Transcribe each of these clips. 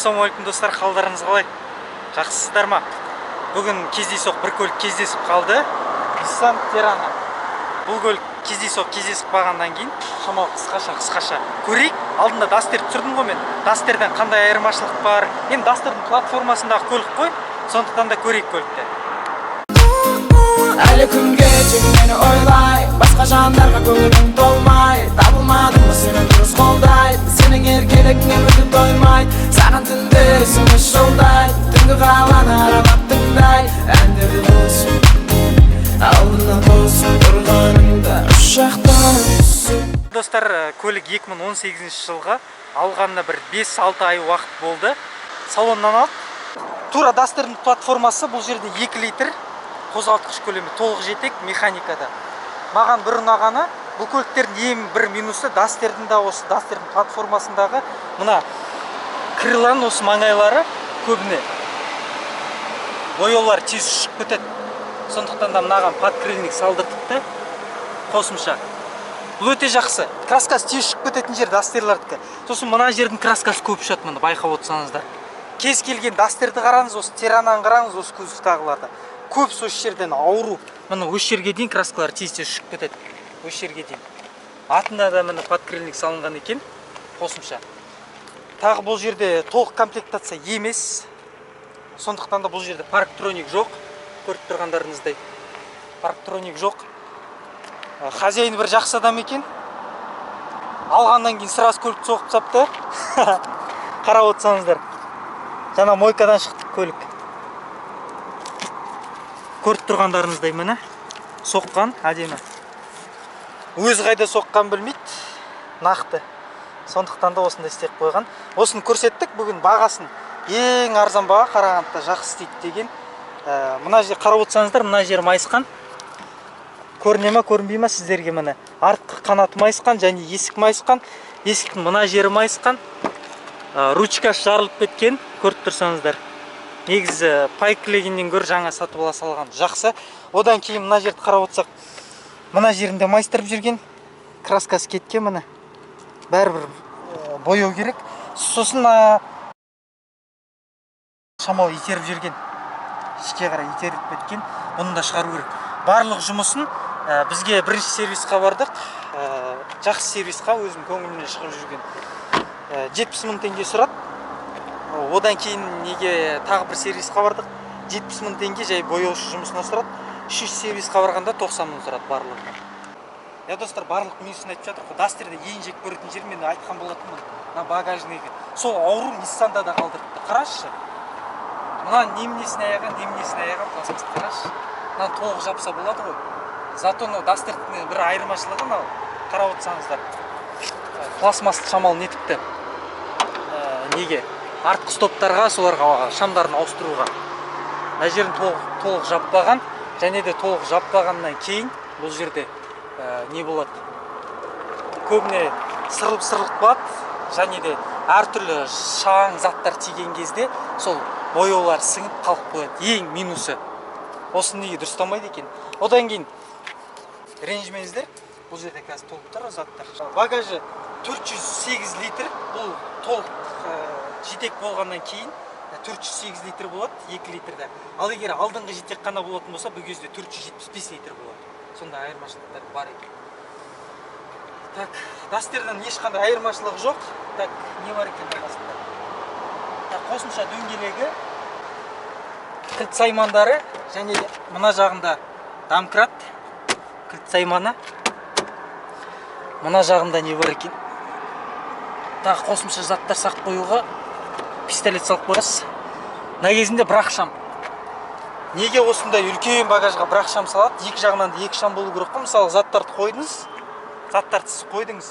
Ассалаумағалейкум достар, қалдарыңыз қалай? Жақсысыздар ма? Бүгін кездейсоқ бір көлік кездесіп қалды. Nissan Terrano. Бұл көлік кездесіп қалғаннан кейін шамалы қысқаша көрейік. Алдында Duster түсірдім ғой мен. Dusterден қандай айырмашылық бар? Енді Dusterдің платформасындағы көлік қой, сондықтан да көрейік көлікті. Әлі күнге тек мені ойлай, басқа жандарға көңілім толмай, табылмадым ба сені дұрыс қолдайды, сенің еркелігіңе мүлде тоймайды, саған түнде смс жолдайды, түнгі қаланы аралап тыңдай, әндерді болсын, алдына болсын, тұрғаныңда үш жақтан түсін. Достар, көлік 2018 жылға алғанына бір 5-6 ай уақыт болды. Салоннан алып. Тура Dusterдің платформасы бұл жерде 2 литр. Қозғалтқыш көлемі толық жетек механикада. Маған бір ұнағаны, бұл көліктердің ең бір минусы Dusterдің да осы Dusterдің платформасындағы мына крылан осы маңайлары көбіне бояулар тез ұшып кетеді. Сондықтан да мынаған подкрыльник салдыртыпты қосымша. Бұл өте жақсы. Краскасы тез ұшып кететін жер Duster'лардікі. Сосын мына жердің краскасы көп ұшады, мына байқап отырсаңыздар. Кез келген Duster'ді қараңыз, осы Terranoны қараңыз, осы кузовтағыларды. Көп осы жерден ауру. Мына осы жерге дейін краскалар тез-тез ұшып кетеді. Осы жерге дейін. Атында да міне подкрыльник салынған екен, қосымша. Тағы бұл жерде толық комплектация емес. Сондықтан да бұл жерде парктроник жоқ. Көріп тұрғандарыңыздай. Парктроник жоқ. Хозяин бір жақсы адам екен. Алғаннан кейін сразу көлік соғып тастапты. Қарап отырсаңыздар. Жаңа мойкадан шықты көлік. Көріп тұрғандарыңыздай міне соққан әдемі. Өзі қайда соққан білмейді, нақты. Сондықтан да осында істеп қойған. Осыны көрсеттік, бүгін бағасын ең арзан баға қарағандыда жақсы істейді деген. Мына жер қарап отырсаңыздар, мына жер майысқан. Көріне ме, көрінбей ме сіздерге міне. Артқы қанаты майысқан және есік майысқан. Есіктің мына жері майысқан. Ручкасы жарылып кеткен, көріп тұрсаңыздар. Негізі пайкілегеннен гөр жаңа сатып ала салған жақсы. Одан кейін мына жерді қарап отырсақ, мына жерінде майыстырып жүрген, краскасы кеткен міне. Бәрібір бояу керек. Сосын шамалы итеріп жүрген. Ішке қарай итеріп кеткен. Бұны да шығару керек. Барлық жұмысын бізге бірінші сервисқа бардық. Жақсы сервисқа өзім көңілімнен шығып жүрген. 70 мың теңге сұрады. Одан кейін неге тағы бір сервисқа бардық. 70 мың теңге жай бояушы жұмысына сұрады. Үшінші сервисқа барғанда 90 мың сұрады барлығы. Я достар, барлық минусын айтып жатыр. Duster'де ең жек көретін жер мен айтқан болатынмын. Мына багажнигі. Сол ауру Nissan'да да қалдырыпты. Қарашы. Мына немнесін аяған пластмасты қарашы. Мына толық жапса болады ғой. Зато Duster'дің бір айырмашылығы мынау. Қарап отырсаңыздар. Пластмасты шамалы нетіпті. Неге? Артқы стоптарға, соларға шамдарын ауыстыруға. Мына жерін толық жаппаған, және де толық жаппағаннан кейін бұл жерде не болады? Көбіне сырылып болады, және де әртүрлі шаң заттар тиген кезде сол бояулар сіңіп қалып қояды. Ең минусы. Осы неге дұрыстамайды екен. Одан кейін ренжімеңіздер. Бұл жерде қазір толып тұр заттар. Багажы 408 литр. Бұл толық жетек болғаннан кейін 408 литр болады, 2 литрді. Ал егер алдыңғы жетек қана болатын болса, бұл кезде 475 литр болады. Сонда айырмашылықтар бар екен. Так, Duster'дан ешқандай айырмашылығы жоқ. Так, не бар екен арасында? Так, қосымша дөңгелегі, кілт саймандары, және мына жағында домкрат, кілт сайманы. Мына жағында не бар екен? Тағы қосымша заттар сақтап қоюға пистолет салып қоясыз. Мына кезінде бір шам. Неге осындай үлкен багажға бір шам салады? Екі жағынан да екі шам болу керек қой. Мысалы, заттарды қойдыңыз, заттарды қойдыңыз.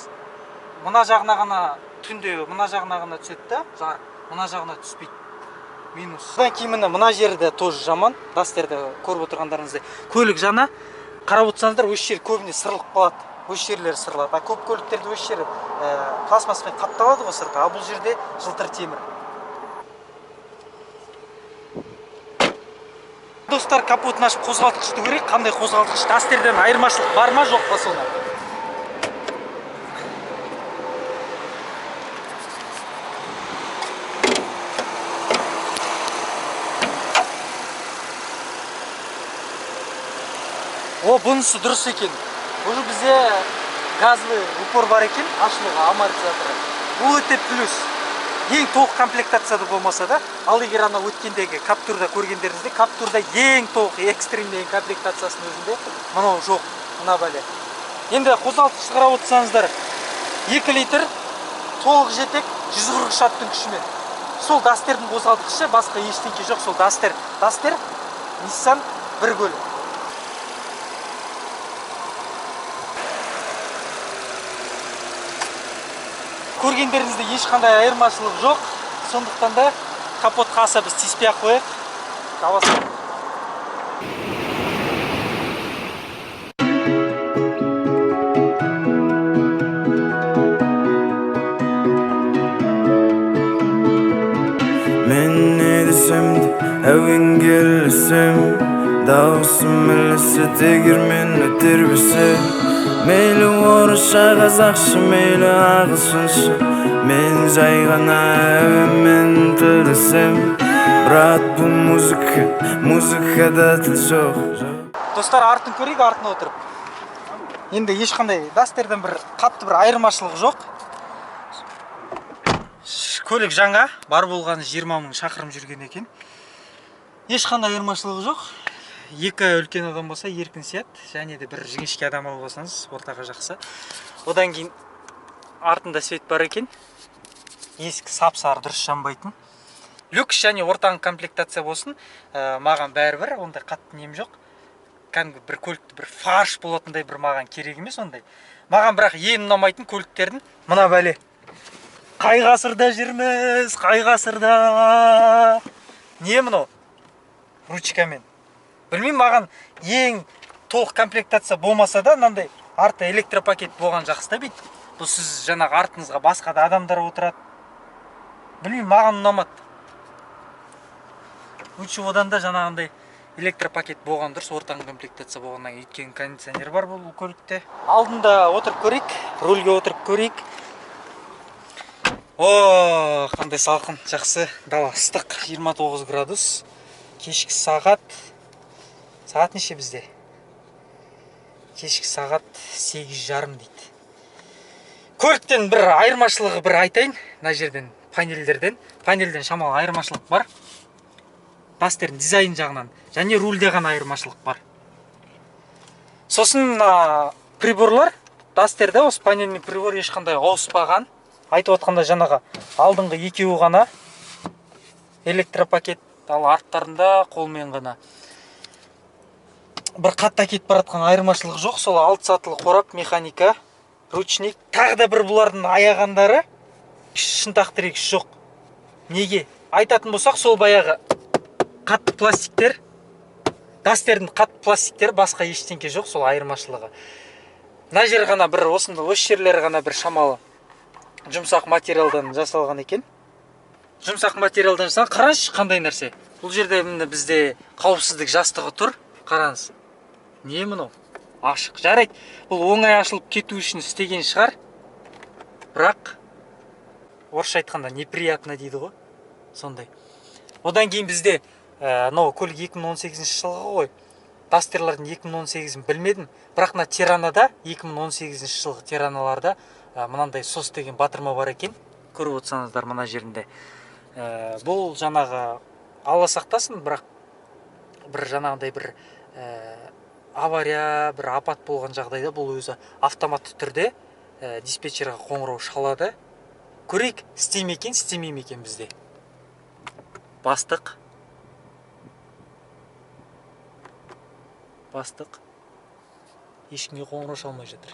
Мына жағына ғана түнде мына жағына ғана түседі да, жарық. Мына жағына түспейді. Минус. Содан кейін мына жерде тоже жаман. Duster'де көріп отырғандарыңыздай. Көлік жана қарап отырсаңыздар, осы жер көбіне сырылып қалады. Осы жерлері сырылады. Көп көліктерді осы жері пластмаспен қапталады ғой сырты, а бұл жерде жылтыр темір. Достар, капотын ашып қозғалтқышты көрейік. Қандай қозғалтқыш? Duster'ден айырмашылық бар ма, жоқ па соны? Бұнысы дұрыс екен. Уже бізде газлы упор бар екен, ашылуға амортизаторы. Бұл өте плюс. Ең толық комплектацияда болмаса да, ал егер ана өткендегі каптурда көргендеріңізде, каптурда ең толық экстримдегі комплектациясының өзінде мынау жоқ, мына бәле. Енді қозғалтқыш қарап отырсаңыздар, 2 литр толық жетек 140 аттың күшімен. Сол Дастердің қозғалтқышы, басқа ештеңке жоқ, сол Дастер. Дастер Nissan 1 бөлім. Көргендеріңізде ешқандай айырмашылық жоқ. Сондықтан да капотқа аса біз тиіспей ақ қояйық. Давай. Мен не десем де әуен келісем, дауысым ілісі тегер мені тербесе. Мейлі орысша қазақша, мейлі ағылшынша, мен жай ғана әуенмен тілдесем. Брат, бұл музыкада тіл жоқ. Достар, артын көрейік, артына отырып. Енді ешқандай Дастерден қатты бір айырмашылық жоқ. Көлік жаңа, бар болғаны 20 мың шақырым жүрген екен. Ешқандай айырмашылығы жоқ. Екі үлкен адам болса еркін сият, және де бір жіңішке адам болсаңыз ортаға жақсы. Одан кейін артында свет бар екен. Ескі сап-сары дұрыс жанбайтын. Люкс және ортаңғы комплектация болсын, маған бәрібір, ондай қатты нем жоқ. Кәдімгі бір көлікті бір фарш болатындай бір маған керек емес ондай. Маған бірақ ең ұнамайтын көліктердің мына бәле. Қай ғасырда жүрміз, қай ғасырда. Не мынау? Ручкамен. Білмеймін, маған ең толық комплектация болмаса да, мынандай арты электропакет болған жақсы да бейт. Бұл сіз жаңағы артыңызға басқа да адамдар отырады. Білмеймін, маған ұнамады. Лучше одан да жаңағындай электропакет болған дұрыс, ортаңғы комплектация болғаннан кейін, өйткені кондиционер бар бұл көлікте. Алдында отырып көрейік, рөлге отырып көрейік. О, қандай салқын, жақсы. Дала ыстық, 29 градус. Кешкі сағат неше бізде? Кешкі сағат 8:30 дейді. Көліктен бір айырмашылығы бір айтайын. Мына жерден панельден шамалы айырмашылық бар. Дастердің дизайн жағынан және рульде ғана айырмашылық бар. Сосын приборлар Дастерде осы панельный прибор ешқандай ауыспаған. Айтып отқанда жаңағы алдыңғы екеуі ғана электропакет, ал арттарында қолмен ғана. Бір қатты әкетіп баратқан айырмашылық жоқ. Сол 6 сатылы қорап, механика, ручник. Тағы да бір бұлардың аяғандары шынтақ тірегіш жоқ. Неге? Айтатын болсақ, сол баяғы қатты пластиктер, Дастердің қатты пластиктер, басқа ештеңке жоқ, сол айырмашылығы. Мына жер ғана бір осында, осы жерлері ғана бір шамалы жұмсақ материалдан жасалған екен. Жұмсақ материалдан жасалған, қараңызшы қандай нәрсе. Бұл жерде бізде қауіпсіздік жастығы тұр. Қараңыз. Не мынау? Ашық. Жарайды. Бұл оңай ашылып кету үшін істеген шығар. Бірақ орысша айтқанда неприятно дейді ғой. Сондай. Одан кейін бізде көлік 2018 жылғы ғой. Дастерлардың 2018-ін білмедім. Бірақ мына Тиранада 2018 жылғы Тираналарда мынандай сос деген батырма бар екен. Көріп отырсаңыздар мына жерінде. Бұл жаңағы алла сақтасын, бірақ бір жаңағындай бір авария, бір апат болған жағдайда бұл өзі автоматты түрде диспетчерға қоңырау шалады. Көрейік, істейме екен, істемейме екен бізде. Бастық. Ешкімге қоңырау шалмай жатыр.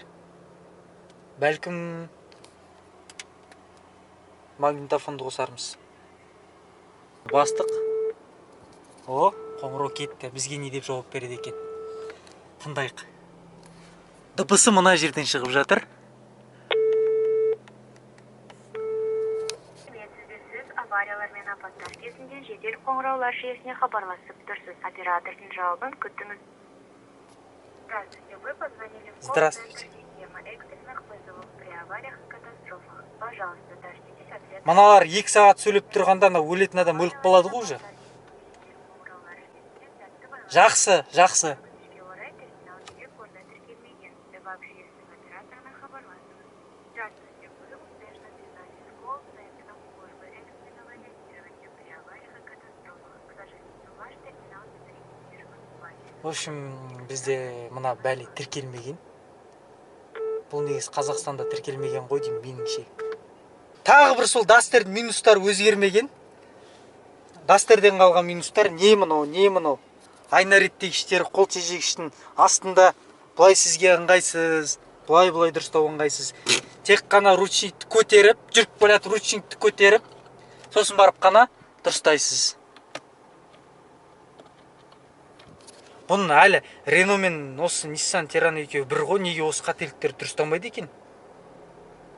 Бәлкім магнитофонды қосармыз. Бастық. О, қоңырау кетті. Бізге не деп жауап береді екен? Тыңдайық. Дыбысы мына жерден шығып жатыр. Сіз авариялар мен апаттар кезінде жедел қоңыраулар жүйесіне хабарласып тұрсыз. Оператордың жауабын күтіңіз. Здравствуйте, вы позвонили в Здравствуйте. Система экстренных вызовов при авариях и катастрофах. Пожалуйста, дождитесь ответа. Маналар 2 сағат сөйлеп тұрғанда өлетін адам өліп қалады ғой уже. Жақсы. В общем, бізде мына бәле тіркелмеген. Бұл негіз Қазақстанда тіркелмеген ғой деймін меніңше. Тағы бір сол Дастердің минустары өзгермеген. Дастерден қалған минустар не мынау. Айна реттегіштері қол тежегіштің астында былай сізге ыңғайсыз, былай дұрыстау ыңғайсыз. Тек қана ручникті көтеріп, жүріп келатып ручникті көтеріп, сосын барып қана дұрыстайсыз. Бұның әлі Рено мен осы Nissan Terrano екеуі бір ғой, неге осы қателіктер дұрыстамайды екен?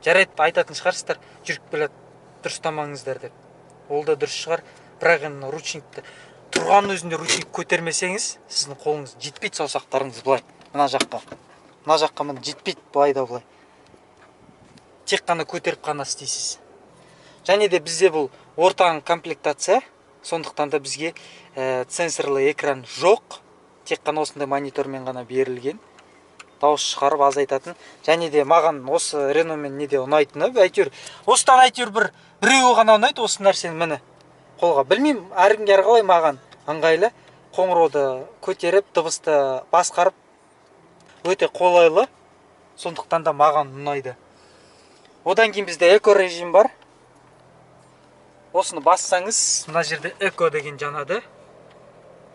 Жарайды, айтатын шығарсыздар, жүріп келатып дұрыстамаңыздар деп. Ол да дұрыс шығар, бірақ енді ручникті тұрған өзінде ручник көтермесеңіз, сіздің қолыңыз жетпейді, саусақтарыңыз былай. Мына жаққа мына жетпейді, былай да былай. Тек қана көтеріп қана істейсіз. Және де бізде бұл ортаң комплектация, сондықтан да бізге сенсорлы экран жоқ. Тек қана осындай монитормен ғана берілген. Дауыс шығарып азайтатын. Және де маған осы Рено мен неде ұнайтыны, әйтеуір осыдан әйтеуір біреуі ғана ұнайды осы нәрсені міне қолға. Білмеймін, әркімге әрқалай, маған ыңғайлы. Қоңырауды көтеріп, дыбысты басқарып өте қолайлы. Сондықтан да маған ұнайды. Одан кейін бізде эко режим бар. Осыны бассаңыз, мына жерде эко деген жанады.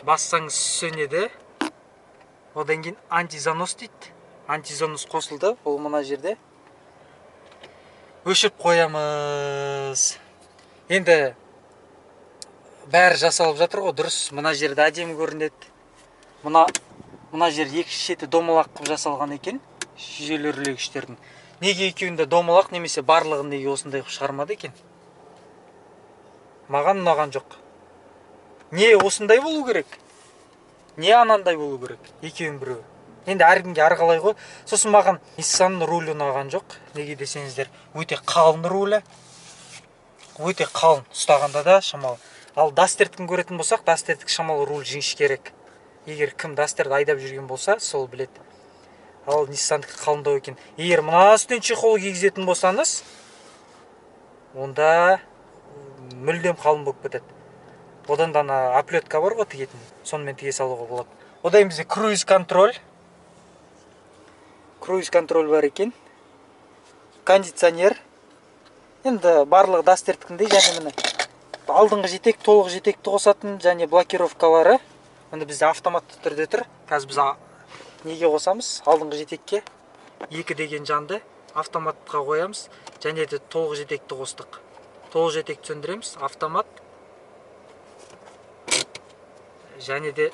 Бассаңыз сөнеді. Одан кейін антизанос дейді. Антизанос қосылды. Ол мына жерде. Өшіріп қоямыз. Енді бәрі жасалып жатыр ғой, дұрыс. Мына жерде әдемі көрінеді. Мына жер екі шеті домалақ қып жасалған екен. Жүйелі үрлегіштердің. Неге екеуінде домалақ немесе барлығын неге осындай қып шығармады екен? Маған ұнаған жоқ. Не осындай болу керек? Не анандай болу керек? Екеуін біреу. Енді әркімге әрқалай ғой. Сосын маған Nissan рулі ұнаған жоқ. Неге десеңіздер, өте қалын рулі. Өте қалын ұстағанда да шамалы. Ал Дастердікін көретін болсақ, Дастердік шамалы руль жіңішкерек. Егер кім Дастерді айдап жүрген болса, сол біледі. Ал Ниссандікі қалындау екен. Егер мына үстінен чехол кигізетін болсаңыз, онда мүлдем қалың болып кетеді. Одан да оплетка бар ғой тігетін. Сонымен тіге салуға болады. Одан бізде круиз контроль. Круиз контроль бар екен. Кондиционер. Енді барлығы Дастердікіндей, және міне алдыңғы жетек, толық жетекті қосатын және блокировкалары. Енді бізде автоматты түрде тұр. Қазір біз неге қосамыз? Алдыңғы жетекке 2 деген жанды автоматқа қоямыз. Және де толық жетекті қостық. Толық жетекті сөндіреміз. Автомат. Және де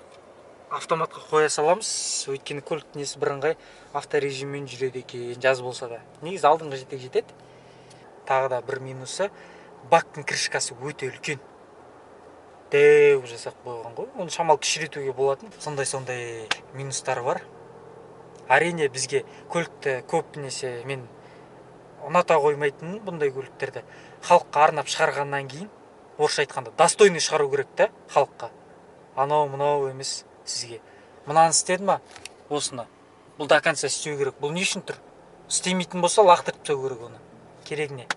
автоматқа қоя саламыз. Өйткені көліктің несі бірыңғай авторежиммен жүреді екен, жаз болса да. Негізі алдыңғы жетек жетеді. Тағы да бір минусы, бактың крышкасы өте үлкен. Дәу жасақ қойған ғой. Оны шамалы кішіретуге болатын. Сондай минустары бар. Әрине бізге көлікті көбінесе мен ұната қоймайтын бұндай көліктерді. Халыққа арнап шығарғаннан кейін, орысша айтқанда, достойный шығару керек та халыққа. Анау емес сізге. Мынаны істеді ма? Осыны. Бұл до конца істеу керек. Бұл не үшін тұр? Істемейтін болса лақтырып тастау керек оны. Керегіне.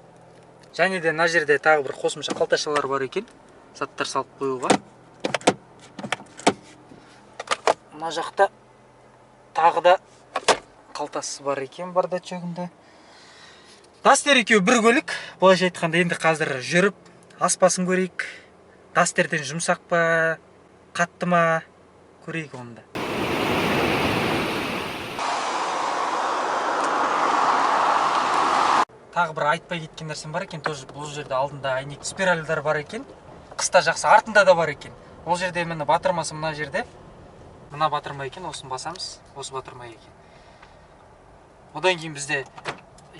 Және де мына жерде тағы бір қосымша қалташалар бар екен. Заттар салып қоюға. Мына жақта тағы да қалтасы бар екен, бар датчогында. Дастер екеуі бір көлік. Былайша айтқанда енді қазір жүріп аспасын көрейік. Дастерден жұмсақ па, қатты ма, көрейік онда. Тағы бір айтпай кеткен нәрсем бар екен. Тоже бұл жерде алдында әйнек спиральдар бар екен. Қыста жақсы, артында да бар екен. Ол жерде мені батырмасы мына жерде. Мына батырма екен, осын басамыз. Осы батырма екен. Одан кейін бізде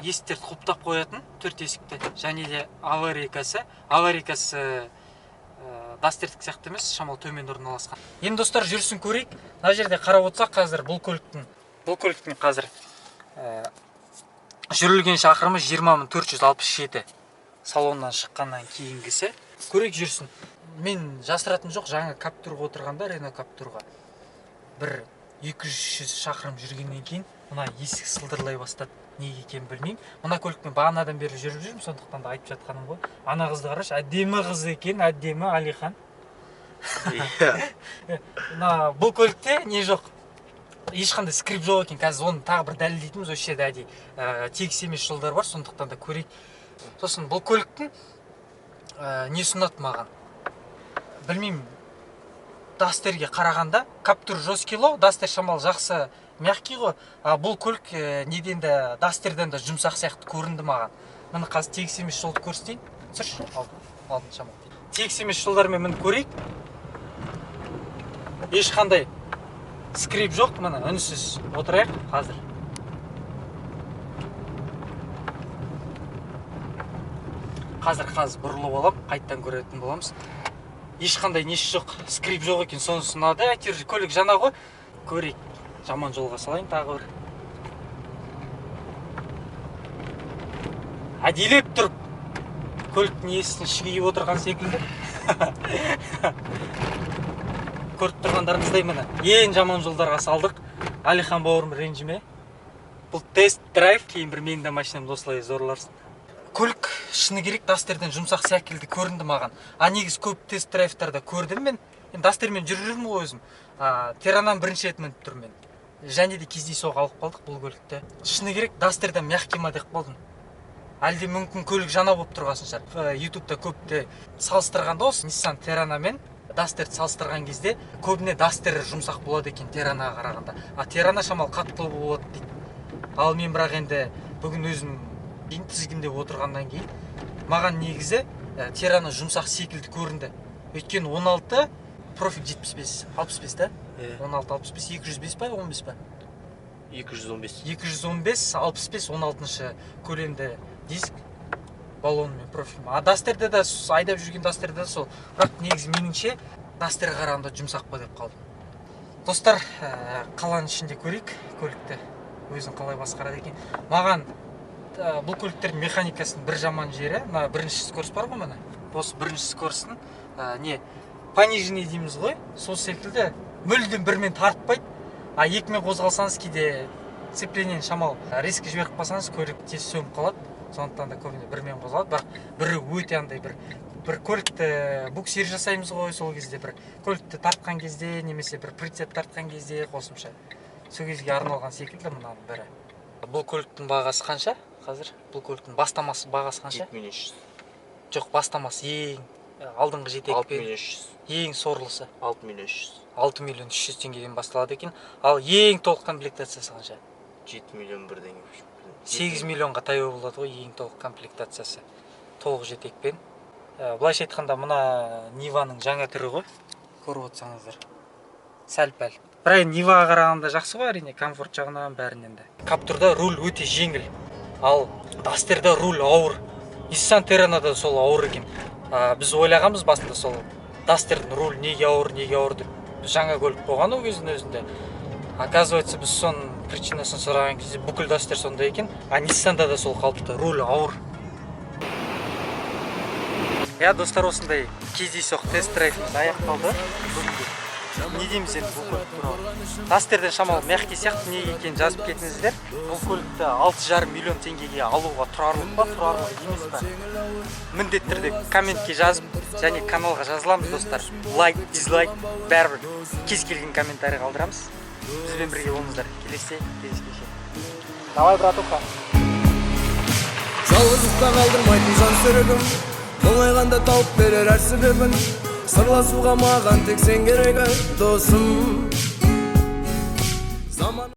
есіктерді құлыптап қоятын 4 есікті. Және де аварийкасы. Аварийкасы Дастердік сияқты емес, шамалы төмен орналасқан. Енді достар, жүрсін көрейік. Мына жерде қарап отырсақ, қазір бұл көліктің қазір жүрілген шақырымы 20.467. Салоннан шыққаннан кейінгісі. Көрейік жүрсін. Мен жасыратын жоқ, жаңа Каптурға отырғанда, Рено Каптурға бір 200 шақырым жүргеннен кейін мына есік сылдырлай бастады. Неге екенін білмеймін. Мына көлікпен бағанадан бері жүріп жүрмін, сондықтан да айтып жатқаным ғой. Ана қызды қарашы, әдемі қыз екен, әдемі Алихан. Мына бұл көлікте не жоқ, ешқандай скрип жоқ екен. Қазір оны тағы бір дәлелдейтініміз осы жерде әдейі тегіс емес жолдар бар, сондықтан да көрейік. Сосын бұл көліктің несі ұнады маған, білмеймін, Дастерге қарағанда каптур жесткило, Дастер шамалы жақсы мягкий ғой, а бұл көлік неден де Дастерден де жұмсақ сияқты көрінді маған. Міне қазір тегіс емес жолды көрсетейін. Түсірші, алдын шамалы. Тегіс емес жолдармен міне көрейік. Ешқандай скрип жоқ, міне үнсіз отырайық қазір. Қазір бұрылып алам, қайттан көретін боламыз. Ешқандай несі жоқ, скрип жоқ екен, сонысы ұнады. Әйтеуір көлік жаңа ғой, көрейік. Жаман жолға салайын тағы бір. Әдейлеп тұрып, көліктің иесін шегейіп отырған секілді. Көріп тұрғандарыңыздай міне ең жаман жолдарға салдық. Алихан бауырым ренжіме. Бұл тест-драйв, кейін бір менің де машинамды осылай зорларсын. Көлік шыны керек Дастерден жұмсақ секілді көрінді маған. Негіз көп тест-драйвтарда көрдім мен. Дастермен жүрмін ғой өзім. Теранан бірінші рет мініп тұрмын мен. Және де кездейсоқ алып қалдық бұл көлікті. Шыны керек Дастерден мягкий ма деп қалдым. Әлде мүмкін көлік жаңа болып тұрғасын шығар. Ютубта көпті салыстырғанда осы Nissan Terana мен Дастерді салыстырған кезде көбіне Дастер жұмсақ болады екен Теранаға қарағанда. Терана шамалы қатты болады дейді. Ал мен бірақ енді бүгін өзім тізгіндеп отырғаннан кейін маған негізі Терана жұмсақ секілді көрінді. Өйткені 16 профиль 75, 65 да? 16-65, 205 па, 15 па? 215. 215, 65, 16-шы көлемді диск баллонмен профиль. Дастерде де, айдап жүрген Дастерде де сол. Бірақ негізі меніңше Дастерге қарағанда жұмсақ па деп қалдым. Достар, қаланың ішінде көрейік көлікті. Өзін қалай басқарады екен. Маған бұл көліктердің механикасының бір жаман жері, бірінші скорос бар ғой міне. Осы бірінші скоростың пониженный дейміз ғой, сол секілді мүлдем бірмен тартпайды. Екімен қозғалсаңыз кейде сцеплениені шамалы резко жіберіп қалсаңыз көлік тез сөніп қалады. Сондықтан да көбіне бірмен қозғалады. Бірақ бірі өте андай бір көлікті буксир жасаймыз ғой, сол кезде бір көлікті тартқан кезде, немесе бір прицеп тартқан кезде қосымша. Сол кезге арналған секілді мынаның бірі. Бұл көліктің бағасы қанша? Қазір бұл көліктің бастамасы бағасы қанша? 7300. Жоқ, бастамасы ең алдыңғы жетекпен 6300. ең сорлысы 6300. 6.300.000 теңгеден басталады екен. Ал ең толық комплектациясы қанша? 7 миллион бірден. 8 миллионға таяу болады ғой ең толық комплектациясы. Толық жетекпен. Былайша айтқанда мына Ниваның жаңа түрі ғой. Көріп отырсаңыздар. Сәл-пәл. Бірақ Ниваға қарағанда жақсы ғой, әрине, комфорт жағынан бәрінен де. Каптурда руль өте жеңіл. Ал Дастерде руль ауыр. Nissan Terana'da сол ауыр екен. Біз ойлағанбыз басында сол Дастердің руль неге ауыр деп. Жаңа көлік болған ол кездің өзінде. Оказывается, біз соның причинасын сұраған кезде бүкіл Дастер сондай екен. Ниссанда да сол қалыпты, руль ауыр. Достар, осындай кездейсоқ тест-драйвымыз аяқталды. Не дейміз енді бұл көлік туралы? Дастерден шамалы мягкий сияқты неге екенін жазып кетіңіздер. Бұл көлікті 6,5 миллион теңгеге алуға тұрарлық па, тұрарлық емес па? Міндетті түрде комментке жазып, және каналға жазыламыз, достар. Лайк, дизлайк, бәрібір кез келген комментарий қалдырамыз. Бізбен бірге болыңыздар. Келесі кездескенше. Давай, братуха. Жалғыздықта қалдырмайтын жан сүрігім, оңайғанда тауып берер әр себебін. Сырласуға маған тек сен керек досым.